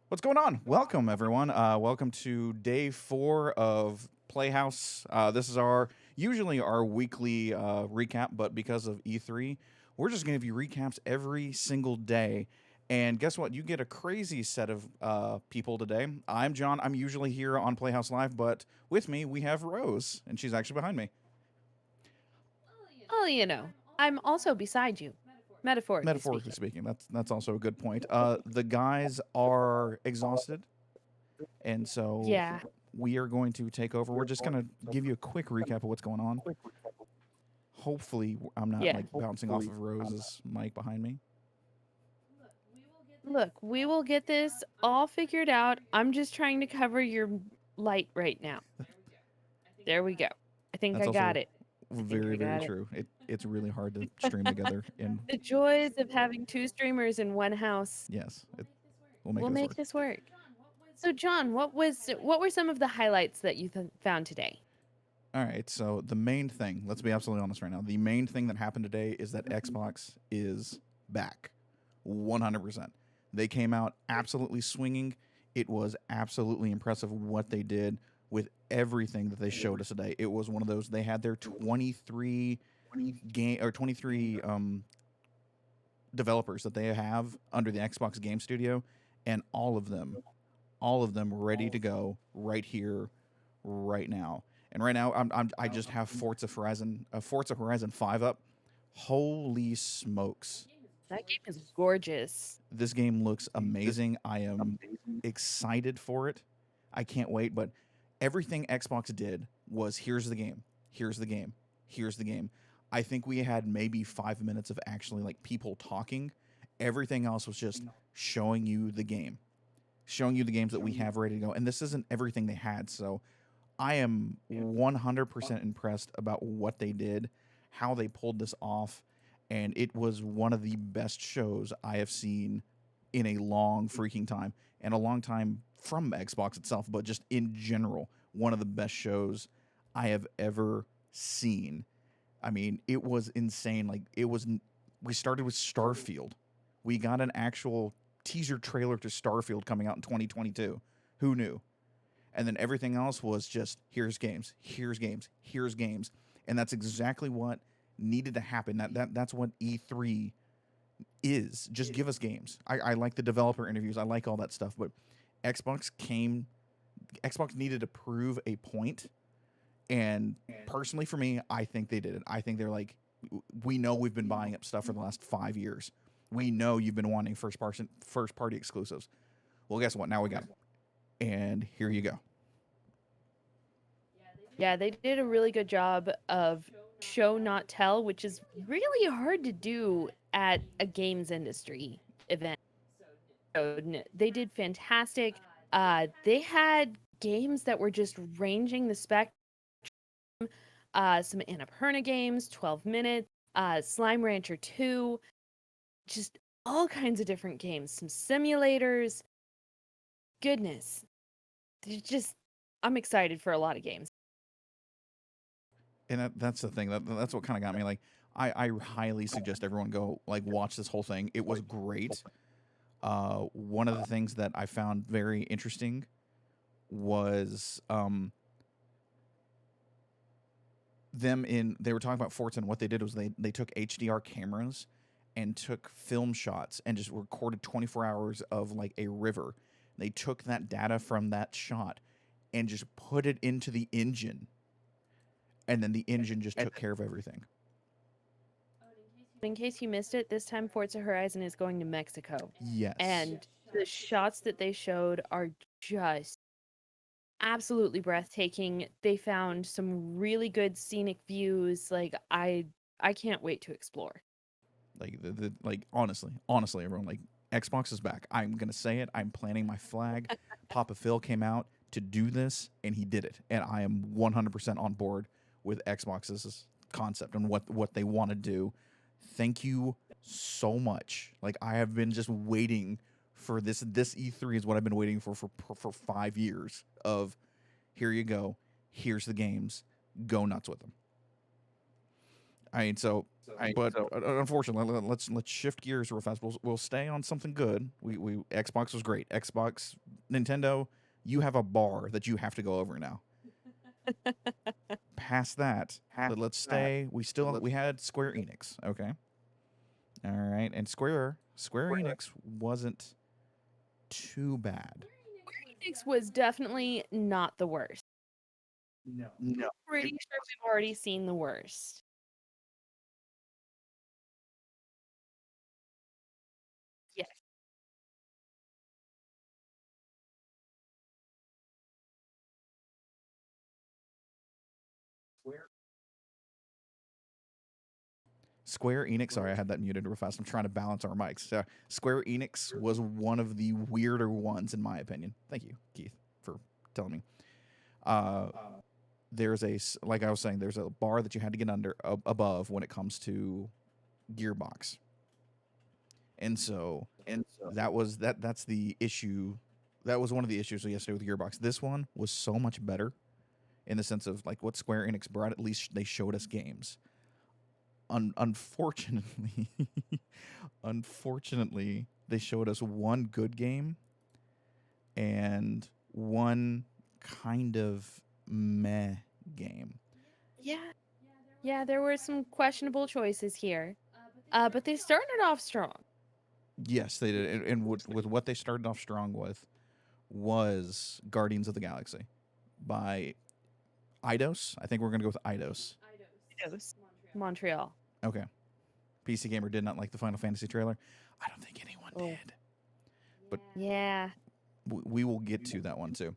What's going on? Welcome, everyone. Welcome to day 4 of Playhouse. This is our usually our weekly recap, but because of E3, we're just going to give you recaps every single day. And guess what? You get a crazy set of people today. I'm John. I'm usually here on Playhouse Live, but with me we have Rose, and she's actually behind me. Well, I'm also beside you, metaphorically Metaphorically speaking. speaking, that's also a good point. The guys are exhausted, and so Yeah. we are going to take over. We're just going to give you a quick recap of what's going on. Hopefully, I'm not Yeah. like bouncing off of Rose's mic behind me. Look, we will get this all figured out. I'm just trying to cover your light right now. There we go. I think That's I got also it. I think very, I very got it. true. It's really hard to stream together, and The joys of having two streamers in one house. yes, we'll make We'll this make work. this work. So, John, what were some of the highlights that you found today? All right, so the main thing, let's be absolutely honest right now. The main thing that happened today is that Xbox is back 100%. They came out absolutely swinging. It was absolutely impressive what they did with everything that they showed us today. It was one of those, they had their 23 game or 23 developers that they have under the Xbox Game Studio, and all of them ready to go right here, right now. And right now, I just have Forza Horizon 5 up. Holy smokes! That game is gorgeous. This game looks amazing. I am excited for it. I can't wait. But everything Xbox did was here's the game, here's the game, here's the game. I think we had maybe 5 minutes of actually like people talking. Everything else was just showing you the game, showing you the games that we have ready to go. And this isn't everything they had. So I am 100% impressed about what they did, how they pulled this off, and it was one of the best shows I have seen in a long freaking time, and a long time from Xbox itself, but just in general, one of the best shows I have ever seen. I mean, it was insane. We started with Starfield. We got an actual teaser trailer to Starfield coming out in 2022. Who knew? And then everything else was just here's games, here's games, here's games, and that's exactly what needed to happen. That's what E3 is. Just give us games. I like the developer interviews. I like all that stuff, but Xbox came. Xbox needed to prove a point, and personally for me, I think they did it. I think they're like, we know we've been buying up stuff for the last 5 years. We know you've been wanting first party exclusives. Well, guess what? Now we got them, and here you go. Yeah, they did a really good job of show not tell, which is really hard to do at a games industry event. So they did fantastic. They had games that were just ranging the spectrum. Some Annapurna games, 12 minutes, Slime Rancher 2, just all kinds of different games. Some simulators. Goodness, just I'm excited for a lot of games. And that's the thing. That's what kind of got me. Like, I highly suggest everyone go like watch this whole thing. It was great. One of the things that I found very interesting was they were talking about Forza, and what they did was they took HDR cameras and took film shots and just recorded 24 hours of like a river. They took that data from that shot and just put it into the engine, and then the engine just took care of everything. In case you missed it, this time Forza Horizon is going to Mexico. Yes. And the shots that they showed are just absolutely breathtaking. They found some really good scenic views. Like I can't wait to explore. Like honestly, everyone, like, Xbox is back. I'm gonna say it. I'm planting my flag. Papa Phil came out to do this, and he did it. And I am 100% on board with Xbox's concept and what they want to do. Thank you so much. Like, I have been just waiting for this. This E3 is what I've been waiting for 5 years. Of here you go. Here's the games. Go nuts with them. I mean, so, but unfortunately, let's shift gears real fast. We'll stay on something good. We Xbox was great. Xbox, Nintendo, you have a bar that you have to go over now. Past that, let's stay. We had Square Enix, okay. All right, and Square Enix wasn't too bad. Phoenix was definitely not the worst. No. Pretty sure we've already seen the worst. Yes. Square Enix, sorry, I had that muted real fast. I'm trying to balance our mics. Square Enix was one of the weirder ones, in my opinion. Thank you, Keith, for telling me. There's like I was saying, there's a bar that you had to get above when it comes to Gearbox, and so that's the issue. That was one of the issues yesterday with Gearbox. This one was so much better in the sense of like what Square Enix brought. At least they showed us games. Unfortunately, unfortunately, they showed us one good game and one kind of meh game. Yeah. Yeah, there were some questionable choices here. But they started off strong. Yes, they did, and with what they started off strong with was Guardians of the Galaxy by Eidos. I think we're gonna go with Eidos. Eidos. Montreal. Okay. PC Gamer did not like the Final Fantasy trailer. I don't think anyone did. But yeah, we will get to that one too.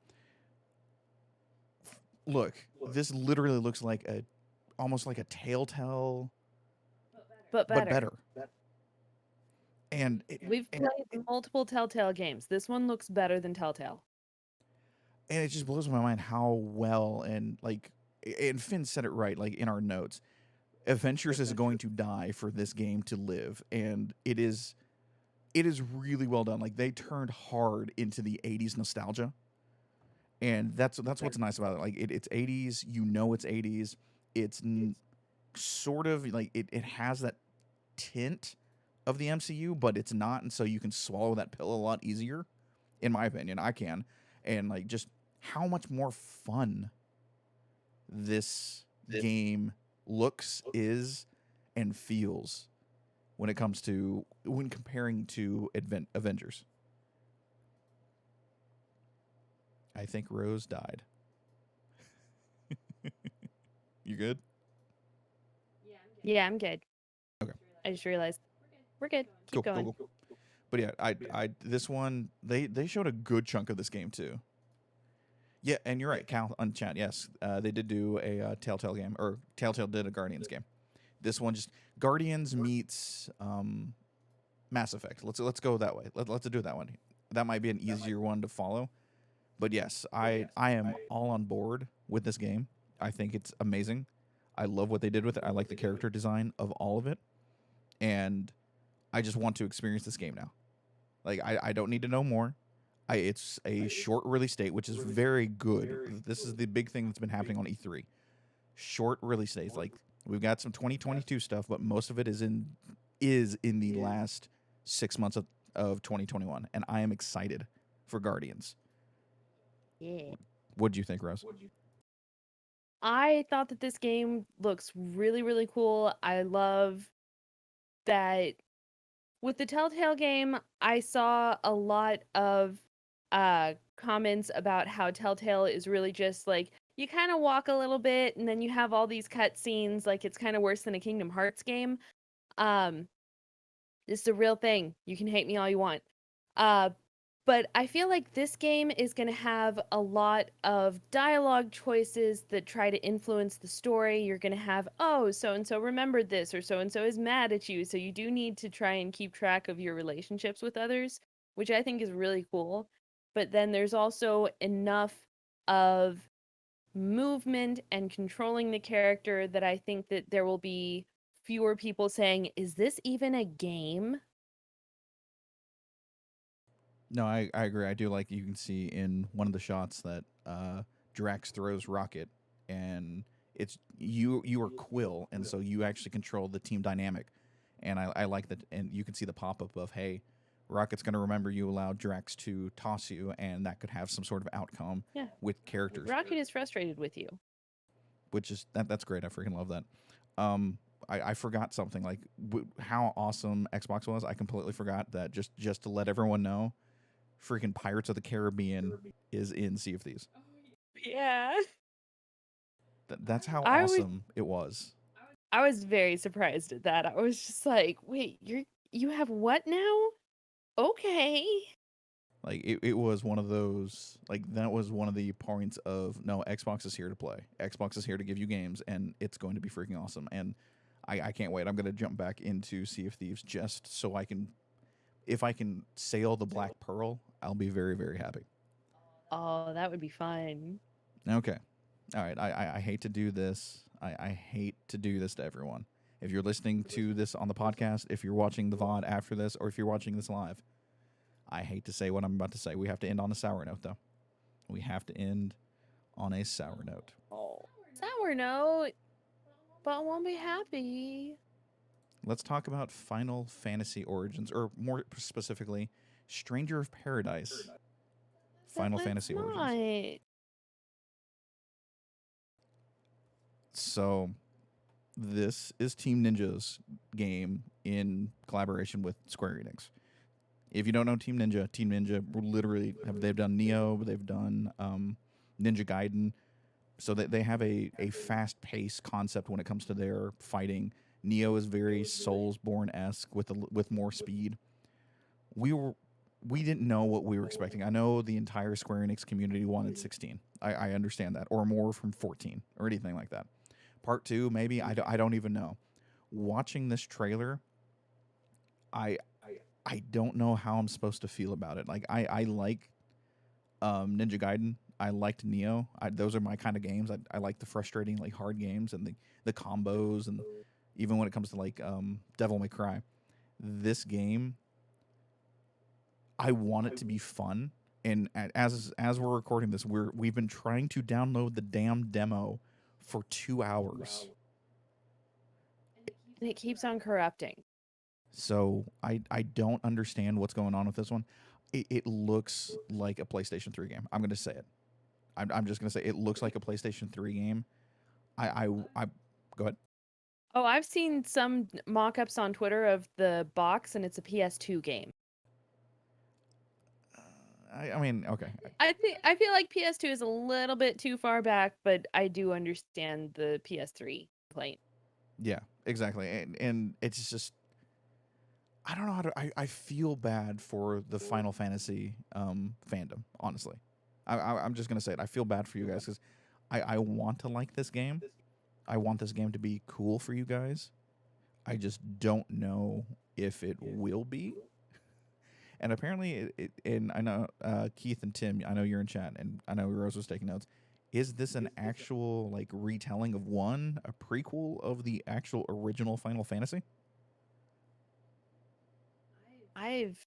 Look, this literally looks like almost like a Telltale, but better. And we've played multiple Telltale games. This one looks better than Telltale. And it just blows my mind how well and Finn said it right, like in our notes. Adventures is going to die for this game to live, and it is really well done. Like they turned hard into the 80s nostalgia. And that's what's nice about it. Like it's 80s, it's 80s. It's sort of like it has that tint of the MCU, but it's not, and so you can swallow that pill a lot easier. In my opinion, I can. And like just how much more fun this game looks, is, and feels when comparing to Avengers. I think Rose died. You good? Yeah, I'm good. Okay. I just realized we're good. Keep going. Cool. But yeah, I this one they showed a good chunk of this game too. Yeah, and you're right, Cal on chat. Yes, they did do a Telltale game, or Telltale did a Guardians game. This one just Guardians meets Mass Effect. Let's go that way. Let's do that one. That might be an easier one to follow. But yes, I am all on board with this game. I think it's amazing. I love what they did with it. I like the character design of all of it, and I just want to experience this game now. Like I don't need to know more. It's a short release date, which is very good. This is the big thing that's been happening on E3. Short release dates. Like we've got some 2022 stuff, but most of it is in the last 6 months of 2021, and I am excited for Guardians. Yeah. What do you think, Rose? I thought that this game looks really, really cool. I love that with the Telltale game, I saw a lot of comments about how Telltale is really just like you kind of walk a little bit and then you have all these cutscenes, like it's kind of worse than a Kingdom Hearts game. This is a real thing. You can hate me all you want. But I feel like this game is going to have a lot of dialogue choices that try to influence the story. You're going to have, oh, so and so remembered this, or so and so is mad at you. So you do need to try and keep track of your relationships with others, which I think is really cool. But then there's also enough of movement and controlling the character that I think that there will be fewer people saying, is this even a game? No, I agree. I do like you can see in one of the shots that Drax throws Rocket, and It's you are Quill, and so you actually control the team dynamic. And I like that, and you can see the pop up of, hey, Rocket's going to remember you allowed Drax to toss you, and that could have some sort of outcome with characters. Rocket is frustrated with you, which is that's great. I freaking love that. I forgot something, like how awesome Xbox was. I completely forgot that. Just to let everyone know, freaking Pirates of the Caribbean is in Sea of Thieves. Yeah. That's how awesome it was. I was very surprised at that. I was just like, wait, you have what now? Okay. Like it was one of those, like that was one of the points of, no, Xbox is here to play. Xbox is here to give you games, and it's going to be freaking awesome. And I can't wait. I'm going to jump back into Sea of Thieves just so I can, if I can sail the Black Pearl, I'll be very, very happy. Oh, that would be fun. Okay. All right. I hate to do this. I hate to do this to everyone. If you're listening to this on the podcast, if you're watching the VOD after this, or if you're watching this live, I hate to say what I'm about to say. We have to end on a sour note, though. We have to end on a sour note. Oh, sour note, but I won't be happy. Let's talk about Final Fantasy Origins, or more specifically, Stranger of Paradise. Final Fantasy Origins. So, this is Team Ninja's game in collaboration with Square Enix. If you don't know Team Ninja literally they've done Nioh, they've done Ninja Gaiden. So they have a fast-paced concept when it comes to their fighting. Nioh is very Soulsborne-esque with more speed. We didn't know what we were expecting. I know the entire Square Enix community wanted 16. I understand that, or more from 14, or anything like that. Part 2, maybe, I don't even know. Watching this trailer, I don't know how I'm supposed to feel about it. Like, I like Ninja Gaiden. I liked Nioh. Those are my kind of games. I like the frustrating, like, hard games and the combos, and even when it comes to, like, Devil May Cry. This game, I want it to be fun. And as we're recording this, we've been trying to download the damn demo for 2 hours. And it keeps on corrupting. So I don't understand what's going on with this one. It looks like a PlayStation 3 game. I'm going to say it. I'm just going to say it looks like a PlayStation 3 game. I go ahead. Oh, I've seen some mock-ups on Twitter of the box, and it's a PS2 game. I mean, okay. I feel like PS2 is a little bit too far back, but I do understand the PS3 complaint. Yeah, exactly. And it's just, I don't know how to. I feel bad for the Final Fantasy fandom, honestly. I'm just gonna say it. I feel bad for you guys because I want to like this game. I want this game to be cool for you guys. I just don't know if it will be. And apparently, and I know Keith and Tim, I know you're in chat, and I know Rose was taking notes. Is this an actual, like, retelling of a prequel of the actual original Final Fantasy? I've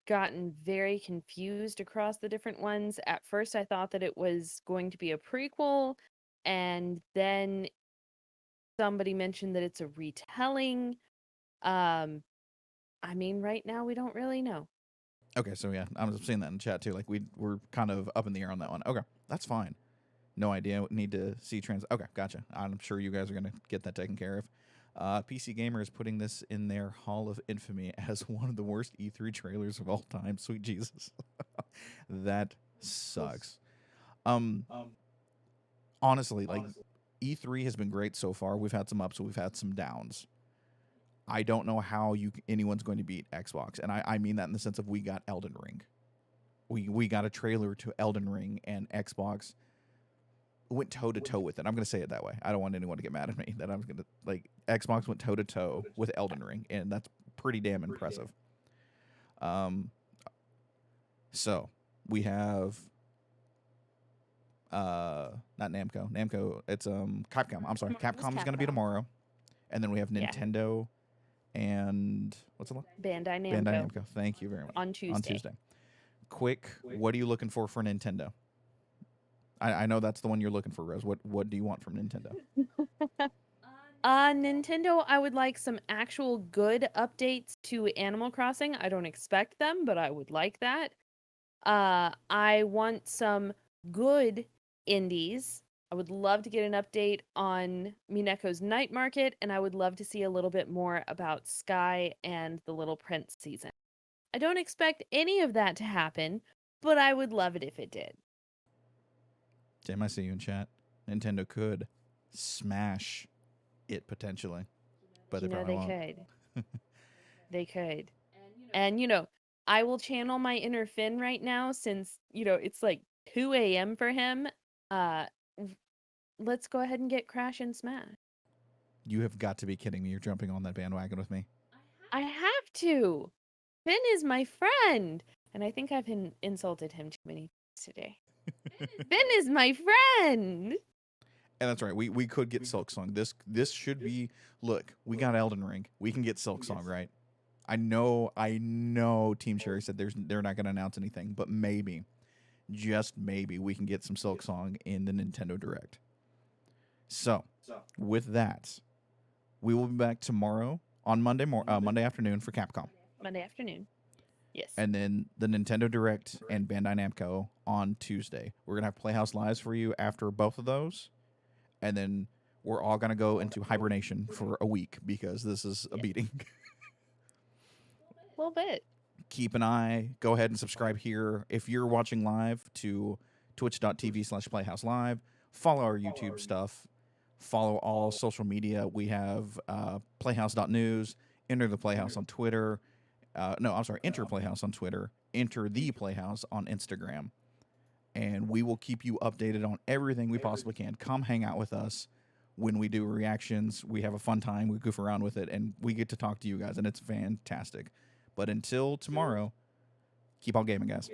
gotten very confused across the different ones. At first, I thought that it was going to be a prequel, and then somebody mentioned that it's a retelling. I mean, right now we don't really know. Okay, so yeah, I'm seeing that in chat too. Like we're kind of up in the air on that one. Okay, that's fine. No idea. Need to see trans. Okay, gotcha. I'm sure you guys are gonna get that taken care of. PC Gamer is putting this in their Hall of Infamy as one of the worst E3 trailers of all time. Sweet Jesus, that sucks. Honestly, like E3 has been great so far. We've had some ups, we've had some downs. I don't know how anyone's going to beat Xbox, and I mean that in the sense of we got Elden Ring. We got a trailer to Elden Ring, and Xbox went toe to toe with it. I'm going to say it that way. I don't want anyone to get mad at me that I'm going to, like, Xbox went toe to toe with Elden Ring, and that's pretty damn impressive. So we have not Namco. Namco, it's Capcom. I'm sorry, Capcom is going to be tomorrow, and then we have Nintendo. And what's it called? Bandai Namco. Bandai Namco. Thank you very much. On Tuesday. Quick, what are you looking for Nintendo? I know that's the one you're looking for, Rose. What do you want from Nintendo? Nintendo, I would like some actual good updates to Animal Crossing. I don't expect them, but I would like that. I want some good indies. I would love to get an update on Mineko's Night Market, and I would love to see a little bit more about Sky and the Little Prince season. I don't expect any of that to happen, but I would love it if it did. Tim, I see you in chat. Nintendo could smash it potentially, but You they know, probably they won't. could. They could. And, I will channel my inner Finn right now since, it's like 2 a.m. for him. Let's go ahead and get Crash and Smash. You have got to be kidding me. You're jumping on that bandwagon with me. I have to. Finn is my friend. And I think I've insulted him too many times today. Finn is my friend. And that's right. We could get Silksong. This should be. Look, we got Elden Ring. We can get Silksong, right? I know. Team Cherry said they're not going to announce anything, but maybe, just maybe, we can get some Silksong in the Nintendo Direct. So, with that, we will be back tomorrow on Monday afternoon for Capcom. Monday afternoon. Yes. And then the Nintendo Direct and Bandai Namco on Tuesday. We're going to have Playhouse Lives for you after both of those. And then we're all going to go into hibernation for a week because this is a beating. A little bit. Keep an eye. Go ahead and subscribe here. If you're watching live, to twitch.tv/Playhouse Live. Follow our YouTube stuff. Follow all social media. We have playhouse.news. Enter the Playhouse on Twitter. Enter Playhouse on Twitter. Enter the Playhouse on Instagram. And we will keep you updated on everything we possibly can. Come hang out with us when we do reactions. We have a fun time. We goof around with it, and we get to talk to you guys, and it's fantastic. But until tomorrow, keep on gaming, guys.